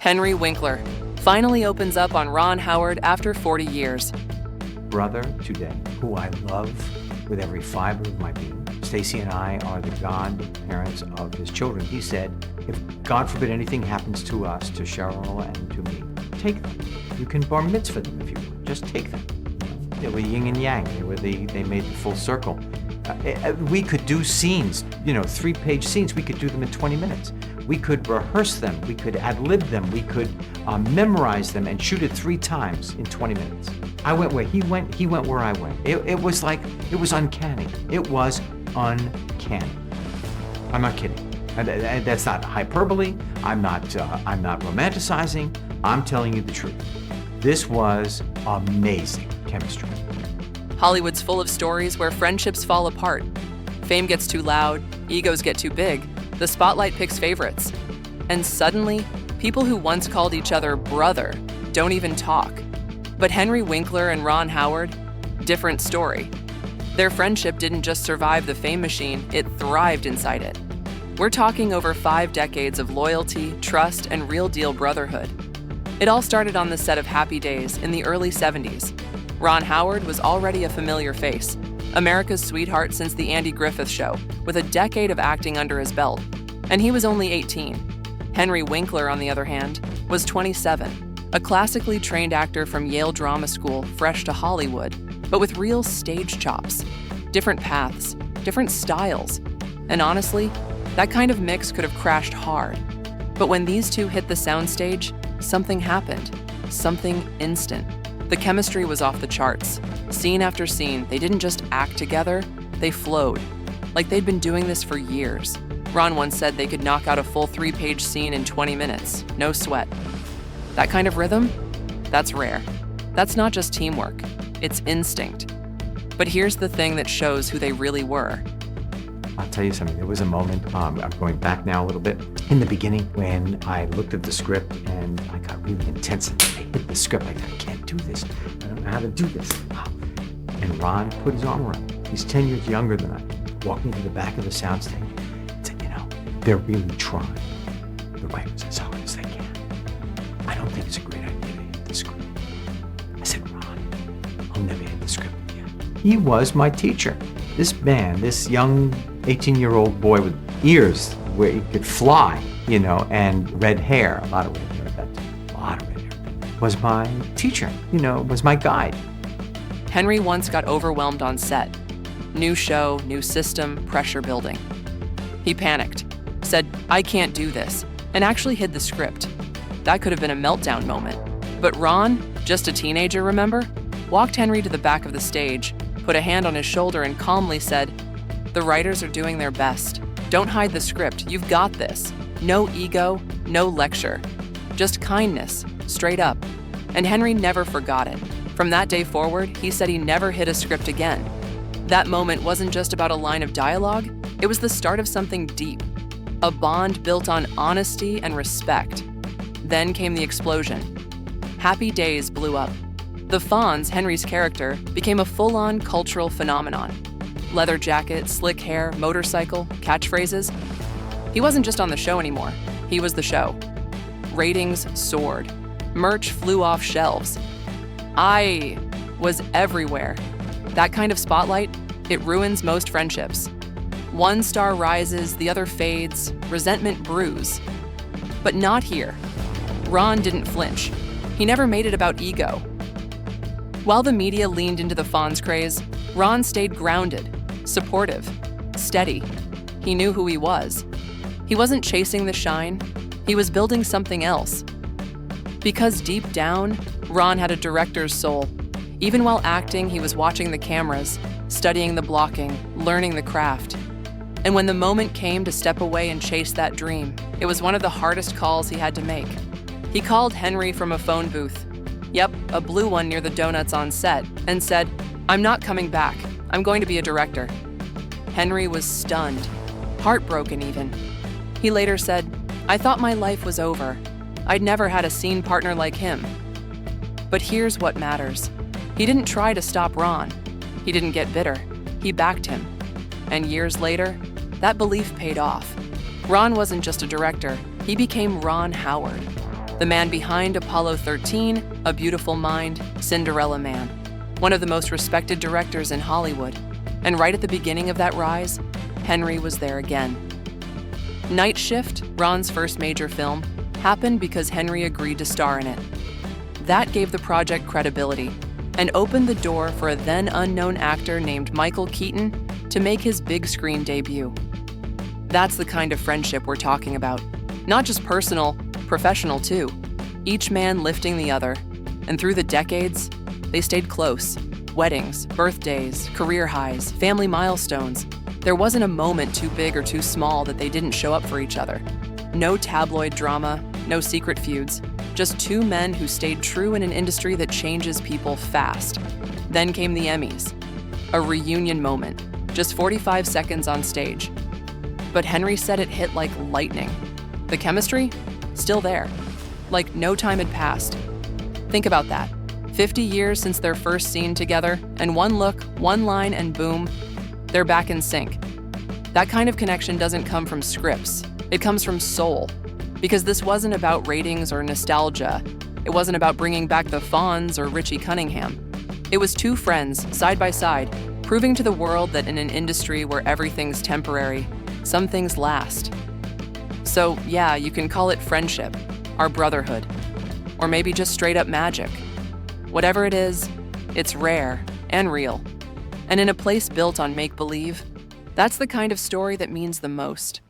Henry Winkler finally opens up on Ron Howard after 40 years. Brother today, who I love with every fiber of my being. Stacy and I are the godparents of his children. He said, if God forbid anything happens to us, to Cheryl and to me, take them. You can bar mitzvah them if you want. Just take them. They were yin and yang. They made the full circle. We could do scenes, 3-page scenes. We could do them in 20 minutes. We could rehearse them. We could ad-lib them. We could memorize them and shoot it 3 times in 20 minutes. I went where he went where I went. It was uncanny. It was uncanny. I'm not kidding. That's not hyperbole. I'm not romanticizing. I'm telling you the truth. This was amazing chemistry. Hollywood's full of stories where friendships fall apart. Fame gets too loud, egos get too big, the spotlight picks favorites. And suddenly, people who once called each other brother don't even talk. But Henry Winkler and Ron Howard, different story. Their friendship didn't just survive the fame machine, it thrived inside it. We're talking over 5 decades of loyalty, trust, and real-deal brotherhood. It all started on the set of Happy Days in the early 70s. Ron Howard was already a familiar face, America's sweetheart since The Andy Griffith Show, with a decade of acting under his belt. And he was only 18. Henry Winkler, on the other hand, was 27, a classically trained actor from Yale Drama School, fresh to Hollywood, but with real stage chops. Different paths, different styles. And honestly, that kind of mix could have crashed hard. But when these two hit the soundstage, something happened. Something instant. The chemistry was off the charts. Scene after scene, they didn't just act together, they flowed. Like they'd been doing this for years. Ron once said they could knock out a full 3-page scene in 20 minutes, no sweat. That kind of rhythm? That's rare. That's not just teamwork, it's instinct. But here's the thing that shows who they really were. I'll tell you something. There was a moment, I'm going back now a little bit, in the beginning when I looked at the script and I got really intense. I hit the script. I can't do this. I don't know how to do this. And Ron put his arm around me. He's 10 years younger than I am. Walked me to the back of the soundstage and said, they're really trying. The writers as hard as they can. I don't think it's a great idea to hit the script. I said, Ron, I'll never hit the script again. He was my teacher. This man, this young 18-year-old boy with ears where he could fly, and red hair, a lot of red hair at that time, a lot of red hair, was my teacher, was my guide. Henry once got overwhelmed on set. New show, new system, pressure building. He panicked, said, I can't do this, and actually hid the script. That could have been a meltdown moment. But Ron, just a teenager, remember, walked Henry to the back of the stage, put a hand on his shoulder and calmly said, the writers are doing their best. Don't hide the script. You've got this. No ego, no lecture. Just kindness, straight up. And Henry never forgot it. From that day forward, he said he never hit a script again. That moment wasn't just about a line of dialogue. It was the start of something deep. A bond built on honesty and respect. Then came the explosion. Happy Days blew up. The Fonz, Henry's character, became a full-on cultural phenomenon. Leather jacket, slick hair, motorcycle, catchphrases. He wasn't just on the show anymore. He was the show. Ratings soared. Merch flew off shelves. I was everywhere. That kind of spotlight, it ruins most friendships. One star rises, the other fades, resentment brews. But not here. Ron didn't flinch. He never made it about ego. While the media leaned into the Fonz craze, Ron stayed grounded, supportive, steady. He knew who he was. He wasn't chasing the shine. He was building something else. Because deep down, Ron had a director's soul. Even while acting, he was watching the cameras, studying the blocking, learning the craft. And when the moment came to step away and chase that dream, it was one of the hardest calls he had to make. He called Henry from a phone booth. Yep, a blue one near the donuts on set, and said, I'm not coming back. I'm going to be a director. Henry was stunned, heartbroken even. He later said, I thought my life was over. I'd never had a scene partner like him. But here's what matters. He didn't try to stop Ron. He didn't get bitter. He backed him. And years later, that belief paid off. Ron wasn't just a director. He became Ron Howard. The man behind Apollo 13, A Beautiful Mind, Cinderella Man, one of the most respected directors in Hollywood. And right at the beginning of that rise, Henry was there again. Night Shift, Ron's first major film, happened because Henry agreed to star in it. That gave the project credibility and opened the door for a then unknown actor named Michael Keaton to make his big screen debut. That's the kind of friendship we're talking about. Not just personal, professional too. Each man lifting the other. And through the decades, they stayed close. Weddings, birthdays, career highs, family milestones. There wasn't a moment too big or too small that they didn't show up for each other. No tabloid drama, no secret feuds. Just two men who stayed true in an industry that changes people fast. Then came the Emmys. A reunion moment, just 45 seconds on stage. But Henry said it hit like lightning. The chemistry? Still there. Like no time had passed. Think about that. 50 years since their first scene together, and one look, one line, and boom, they're back in sync. That kind of connection doesn't come from scripts. It comes from soul. Because this wasn't about ratings or nostalgia. It wasn't about bringing back the Fonz or Richie Cunningham. It was two friends, side by side, proving to the world that in an industry where everything's temporary, some things last. So yeah, you can call it friendship, our brotherhood, or maybe just straight up magic. Whatever it is, it's rare and real. And in a place built on make-believe, that's the kind of story that means the most.